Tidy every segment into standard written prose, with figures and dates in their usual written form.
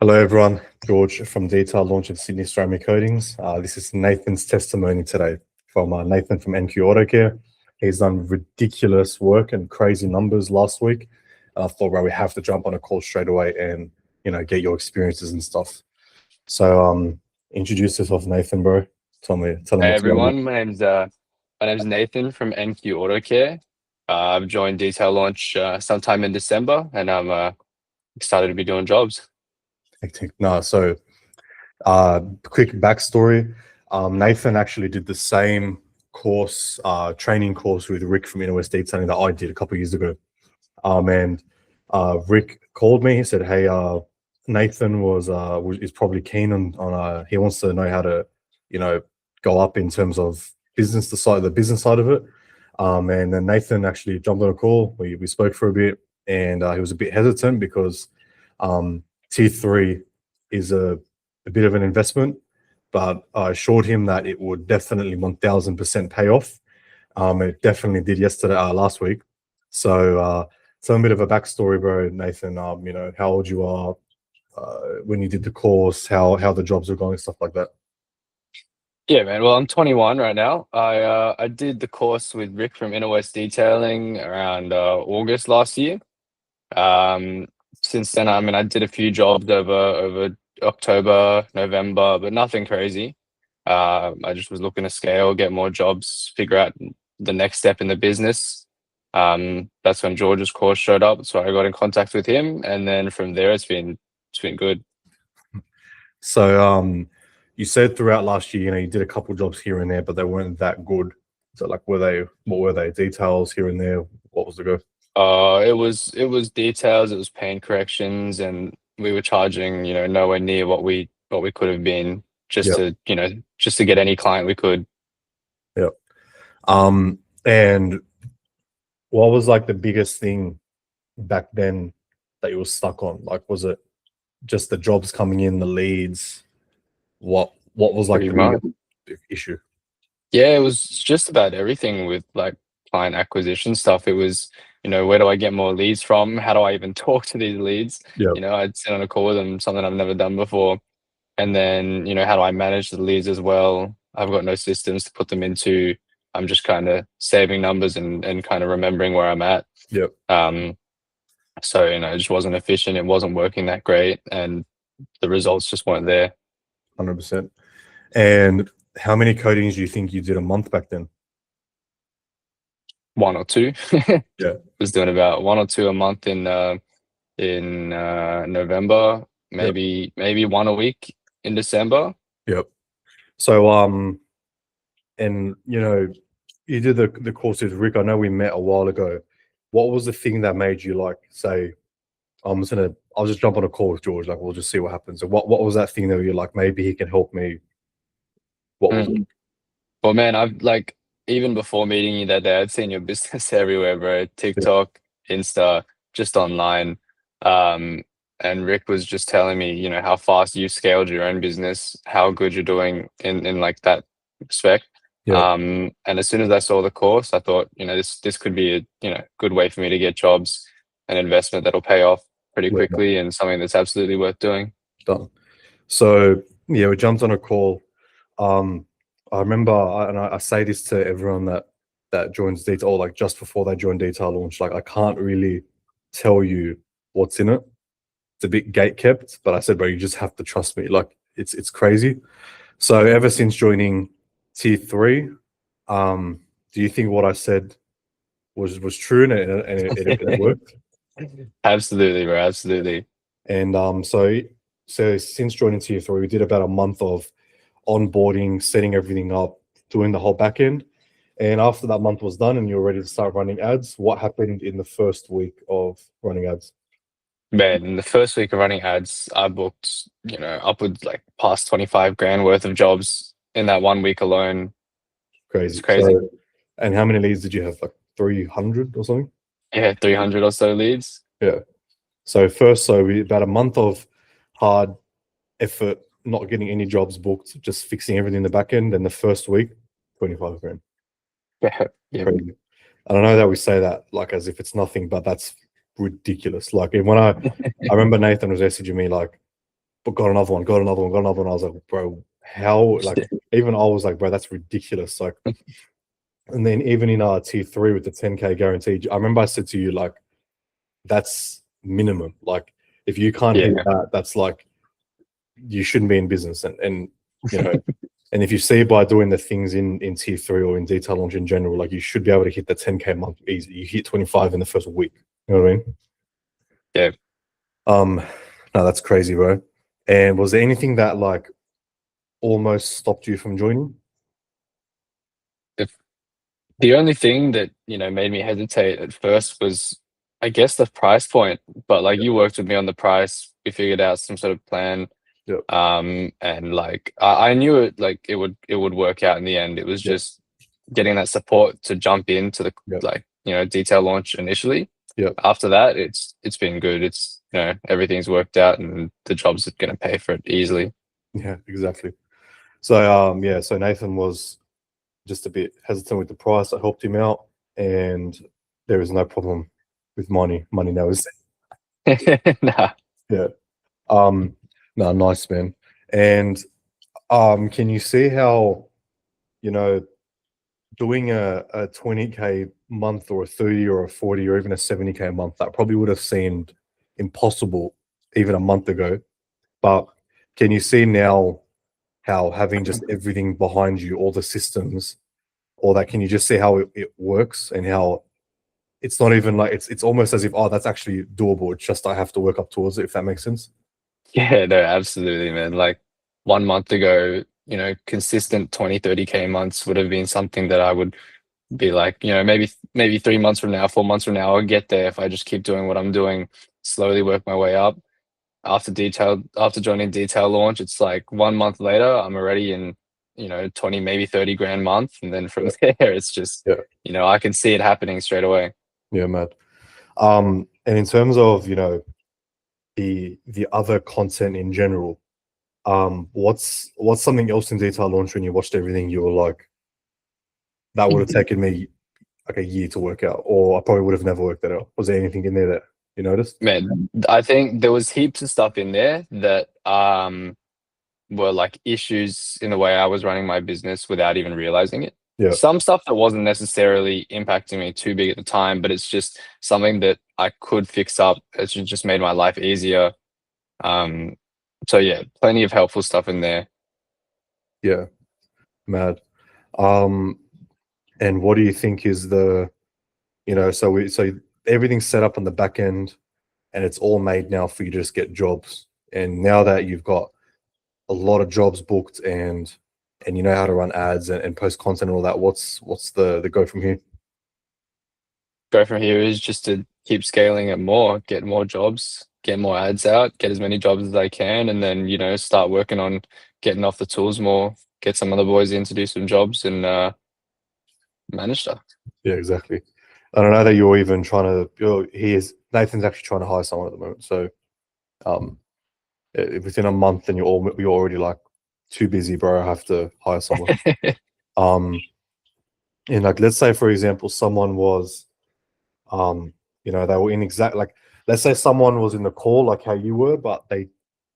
Hello, everyone. George from Detail Launch of Sydney Ceramic Coatings. This is Nathan's testimony today from Nathan from Encue Auto Care. He's done ridiculous work and crazy numbers last week. And I thought, bro, we have to jump on a call straight away and get your experiences and stuff. So, introduce yourself, Nathan, bro. Tell them Hey what's going on. everyone, my name's Nathan from Encue Auto Care. I've joined Detail Launch sometime in December, and I'm excited to be doing jobs. Hectic. No, so quick backstory. Nathan actually did the same course, training course with Rick from Inner West Detailing that I did a couple of years ago. And Rick called me. He said, "Hey, Nathan is probably keen on he wants to know how to, go up in terms of the business side of it." And then Nathan actually jumped on a call. We spoke for a bit, and he was a bit hesitant because Tier 3 is a bit of an investment, but I assured him that it would definitely 1000% pay off. It definitely did last week. So, some bit of a backstory, bro, Nathan. How old you are, when you did the course, how the jobs are going, stuff like that. Yeah, man. Well, I'm 21 right now. I did the course with Rick from Inner West Detailing around August last year. Um, since then, I mean, I did a few jobs over October, November, but nothing crazy. I just was looking to scale, get more jobs, figure out the next step in the business. That's when George's course showed up, so I got in contact with him, and then from there, it's been good. So, you said throughout last year, you did a couple jobs here and there, but they weren't that good. So, like, what were they? Details here and there. What was the go? It was details, it was paint corrections, and we were charging, nowhere near what we could have been just Yep. to get any client we could. Yep. And what was like the biggest thing back then that you were stuck on? Like, was it just the jobs coming in, the leads? What was like Pretty the much. biggest issue? Yeah, it was just about everything with like client acquisition stuff. It was, where do I get more leads from? How do I even talk to these leads? Yeah. I'd sit on a call with them, something I've never done before. And then, how do I manage the leads as well? I've got no systems to put them into. I'm just kind of saving numbers and kind of remembering where I'm at. Yep. Um, so, it just wasn't efficient. It wasn't working that great. And the results just weren't there. 100%. And how many coatings do you think you did a month back then? One or two. Yeah. Was doing about one or two a month in November, Yep. maybe one a week in December. Yep. So, and you did the course with Rick. I know we met a while ago. What was the thing that made you like say, I'll just jump on a call with George, like we'll just see what happens. So what was that thing that you're like, maybe he can help me? What was it? Mm. Well, man, I've like even before meeting you that day, I'd seen your business everywhere, bro. Yeah. TikTok, Insta, just online. Um, and Rick was just telling me, how fast you've scaled your own business, how good you're doing in like that respect. Yeah. And as soon as I saw the course, I thought, this could be a, good way for me to get jobs, an investment that'll pay off pretty Yeah. quickly and something that's absolutely worth doing. Done. So yeah, we jumped on a call. Um, I remember, and I say this to everyone that joins Detail, or like just before they join Detail Launch, like I can't really tell you what's in it. It's a bit gate kept, but I said, bro, you just have to trust me. Like it's crazy. So ever since joining Tier 3, do you think what I said was true and it worked? Absolutely, bro. Absolutely. And so since joining Tier 3, we did about a month of onboarding, setting everything up, doing the whole back end. And after that month was done and you were ready to start running ads, what happened in the first week of running ads? Man, in the first week of running ads, I booked, upwards like past 25 grand worth of jobs in that 1 week alone. It's Crazy. crazy. So, and how many leads did you have? Like 300 or something? Yeah, 300 or so leads. Yeah. So we about a month of hard effort, not getting any jobs booked, just fixing everything in the back end. And the first week, 25 grand. Yeah, yeah. Crazy. And I know that we say that like as if it's nothing, but that's ridiculous. Like when I remember Nathan was messaging me like, but got another one, got another one, got another one. I was like, bro, how? Like, even I was like, bro, that's ridiculous. Like, and then even in our T3 with the 10K guarantee, I remember I said to you, like, that's minimum. Like, if you can't hit Yeah. that, that's like, you shouldn't be in business. And you know, and if you see by doing the things in T3 or in detail launch in general, like you should be able to hit the 10K month easy. You hit 25 in the first week. You know what I mean? Yeah. No, that's crazy, bro. And was there anything that like almost stopped you from joining? The the only thing that, made me hesitate at first was, I guess, the price point. But like you worked with me on the price, we figured out some sort of plan. Yep. And like I knew it, like it would work out in the end. It was Yep. just getting that support to jump into the Yep. like, detail launch initially. Yep. After that, it's been good. It's, everything's worked out and the job's gonna pay for it easily. Yeah, exactly. So yeah, so Nathan was just a bit hesitant with the price. I helped him out, and there is no problem with money. Money now is Nah. yeah. No, nice man. And can you see how, you know, doing a 20K month or a 30 or a 40 or even a 70K month, that probably would have seemed impossible even a month ago. But can you see now how having just everything behind you, all the systems, all that, can you just see how it works and how it's not even like it's almost as if, oh, that's actually doable. It's just I have to work up towards it, if that makes sense. Yeah, no, absolutely, man. Like 1 month ago, consistent 20, 30K months would have been something that I would be like, maybe 3 months from now, 4 months from now, I'll get there if I just keep doing what I'm doing, slowly work my way up. After joining detail launch, it's like 1 month later, I'm already in, 20, maybe 30 grand month. And then from Yeah. there, it's just, Yeah. I can see it happening straight away. Yeah, mad. And in terms of, the other content in general, what's something else in detail launch when you watched everything you were like, that would have taken me like a year to work out, or I probably would have never worked that out. Was there anything in there that you noticed? Man, I think there was heaps of stuff in there that were like issues in the way I was running my business without even realizing it. Yeah. Some stuff that wasn't necessarily impacting me too big at the time, but it's just something that I could fix up. It's just made my life easier. Um, so yeah, plenty of helpful stuff in there. Yeah. Mad. Um, and what do you think is so everything's set up on the back end and it's all made now for you to just get jobs. And now that you've got a lot of jobs booked and you know how to run ads and post content and all that, what's the go from here? Go from here is just to keep scaling it more, get more jobs, get more ads out, get as many jobs as I can, and then, start working on getting off the tools more, get some other boys in to do some jobs and manage stuff. Yeah, exactly. I don't know that you're even trying to. Nathan's actually trying to hire someone at the moment. So, um, within a month, and you're already like too busy, bro. I have to hire someone. Um, and like let's say for example, someone was, they were in exact like let's say someone was in the call like how you were, but they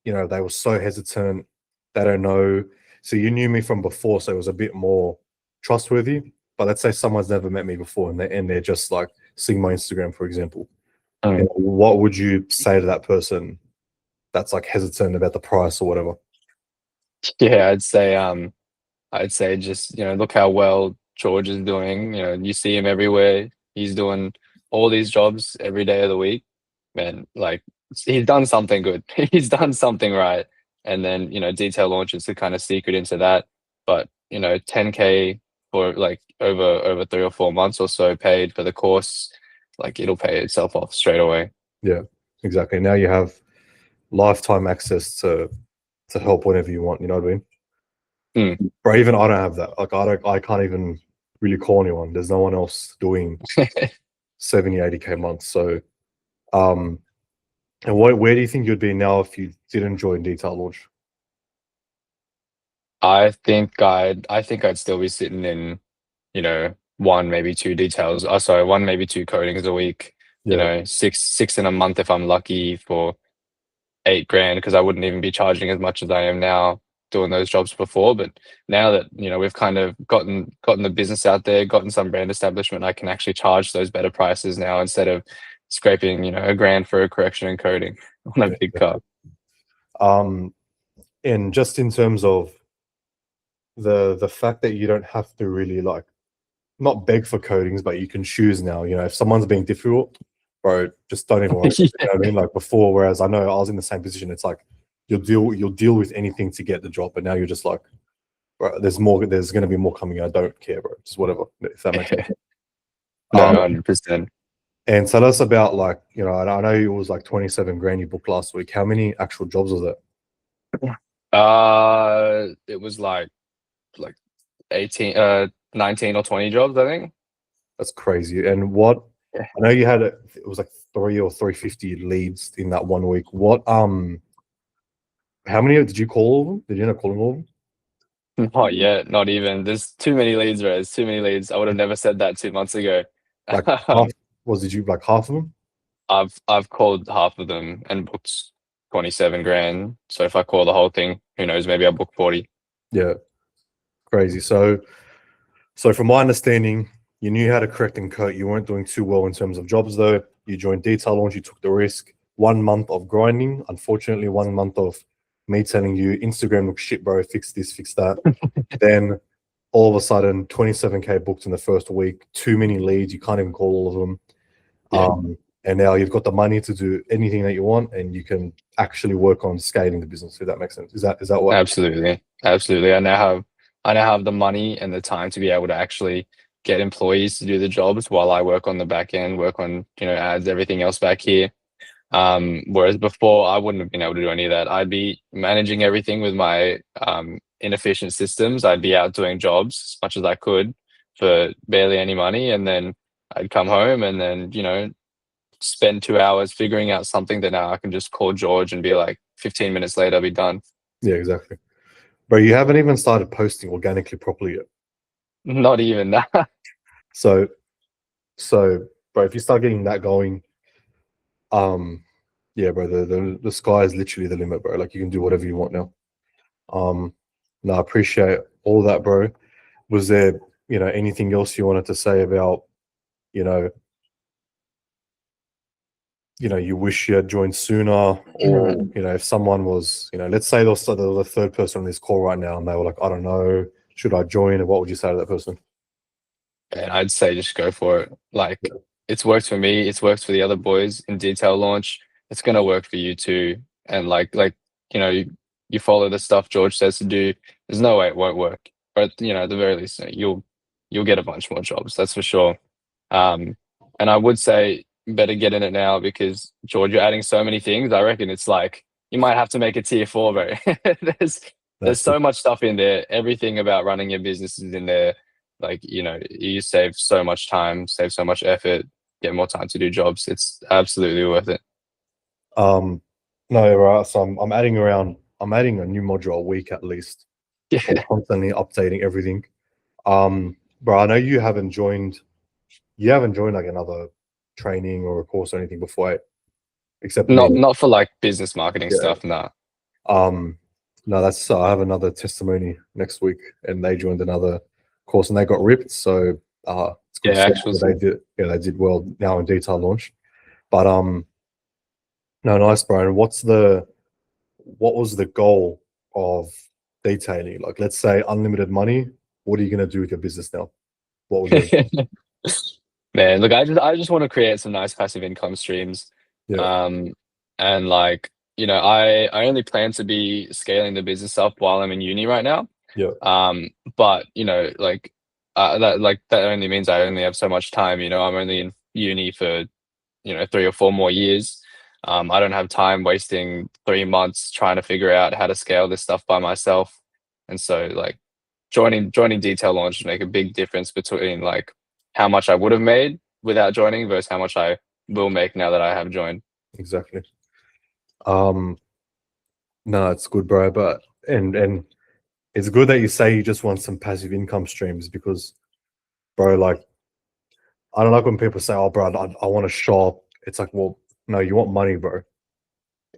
were so hesitant. They don't know. So you knew me from before, so it was a bit more trustworthy. But let's say someone's never met me before and they're just like seeing my Instagram, for example. Mm. What would you say to that person that's like hesitant about the price or whatever? Yeah, I'd say just, look how well George is doing. You see him everywhere. He's doing all these jobs every day of the week. Man, like he's done something good. He's done something right. And then, detail launch is the kind of secret into that. But, 10K for like over 3 or 4 months or so paid for the course, like it'll pay itself off straight away. Yeah, exactly. Now you have lifetime access to help whenever you want. You know what I mean? Mm. Bro, even I don't have that. Like I can't even really call anyone. There's no one else doing 70, 80K months. So and where do you think you'd be now if you didn't join detail launch? I think I'd still be sitting in, one, maybe two details. Oh, sorry, one, maybe two codings a week, Yeah. six in a month if I'm lucky for 8 grand because I wouldn't even be charging as much as I am now doing those jobs before. But now that we've kind of gotten the business out there, gotten some brand establishment, I can actually charge those better prices now instead of scraping a grand for a correction and coding on a big car. And just in terms of the fact that you don't have to really like not beg for codings, but you can choose now. If someone's being difficult, bro, just don't even worry. You know what I mean? Like before, whereas I know I was in the same position. It's like you'll deal with anything to get the job, but now you're just like, bro, there's going to be more coming. I don't care, bro. Just whatever. If that makes sense. No, 100%. And tell us about like I know it was like 27 grand you booked last week. How many actual jobs was it? It was like 18, 19 or 20 jobs, I think. That's crazy. And what Yeah. I know you had it was like 3 or 350 leads in that 1 week. How many did you call all of them? Did you end up calling all of them? Not yet, not even. There's too many leads, bro. There's too many leads. I would have never said that 2 months ago. Like half, did you like half of them? I've called half of them and booked 27 grand. So if I call the whole thing, who knows? Maybe I'll book 40. Yeah, crazy. So from my understanding, you knew how to correct and code. You weren't doing too well in terms of jobs, though. You joined Detail Launch. You took the risk. 1 month of grinding. Unfortunately, 1 month of me telling you Instagram looks shit, bro. Fix this, fix that. Then all of a sudden, 27K booked in the first week. Too many leads. You can't even call all of them. Yeah. And now you've got the money to do anything that you want, and you can actually work on scaling the business. If that makes sense, is that what? Absolutely. I now have the money and the time to be able to actually get employees to do the jobs while I work on the back end, work on ads, everything else back here. Whereas before I wouldn't have been able to do any of that. I'd be managing everything with my inefficient systems. I'd be out doing jobs as much as I could for barely any money, and then I'd come home and then spend 2 hours figuring out something that now I can just call George and be like 15 minutes later I'll be done. Yeah, exactly. Bro, you haven't even started posting organically properly yet. Not even that. So, bro, if you start getting that going, yeah, bro, the sky is literally the limit, bro. Like you can do whatever you want now. No, I appreciate all that, bro. Was there, anything else you wanted to say about, you wish you had joined sooner, or if someone was, let's say there was a third person on this call right now, and they were like, I don't know, should I join? And what would you say to that person? And I'd say just go for it. Like it's worked for me, it's worked for the other boys in Detail Launch. It's gonna work for you too. And you follow the stuff George says to do. There's no way it won't work. But at the very least, you'll get a bunch more jobs. That's for sure. And I would say better get in it now because George, you're adding so many things. I reckon it's like you might have to make a tier 4, bro. There's so much stuff in there. Everything about running your business is in there. Like, you save so much time, save so much effort, get more time to do jobs. It's absolutely worth it. No, right. So I'm adding a new module a week at least. Yeah. I'm constantly updating everything. Bro, I know you haven't joined like another training or a course or anything before, except not for like business marketing stuff, no. No, that's I have another testimony next week, and they joined another course and they got ripped. So it's good. They did well now in Detail Launch. But no, nice, bro. And what was the goal of detailing? Like, let's say unlimited money. What are you gonna do with your business now? What would you? Man, look, I just want to create some nice passive income streams. Yeah. And I only plan to be scaling the business up while I'm in uni right now. Yeah. But that only means I only have so much time. I'm only in uni for 3 or 4 more years. I don't have time wasting 3 months trying to figure out how to scale this stuff by myself. And so joining Detail Launch would make a big difference between like how much I would have made without joining versus how much I will make now that I have joined. Exactly. No, it's good, bro. But and it's good that you say you just want some passive income streams because, bro, like I don't like when people say, "Oh, bro, I want to shop." It's like, well, no, you want money, bro.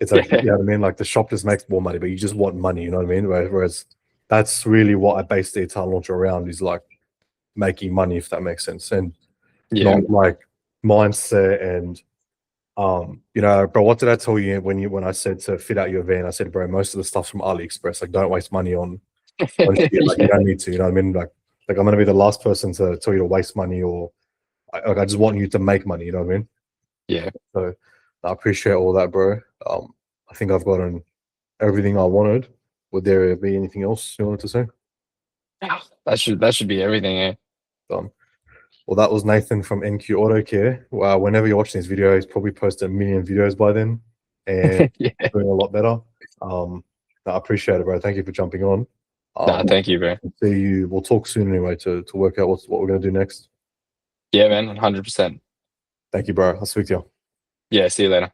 It's like, Yeah. you know what I mean? Like the shop just makes more money, but you just want money, you know what I mean? Whereas that's really what I base the Italian launcher around, is like making money, if that makes sense. And Yeah. not like mindset and you know, bro, what did I tell you when I said to fit out your van? I said, bro, most of the stuff's from AliExpress. Like, don't waste money on shit. Like, you Yeah. don't need to, you know what I mean? Like I'm gonna be the last person to tell you to waste money, or I just want you to make money, you know what I mean? Yeah. So I appreciate all that, bro. I think I've gotten everything I wanted. Would there be anything else you wanted to say? That should be everything, eh? Well, that was Nathan from Encue Auto Care. Whenever you're watching this video, he's probably posted 1 million videos by then and Yeah. doing a lot better. I appreciate it, bro. Thank you for jumping on. Nah, thank you, bro. See you. We'll talk soon anyway to work out what we're gonna do next. Yeah, man, 100%. Thank you, bro. I'll speak to you. Yeah, see you later.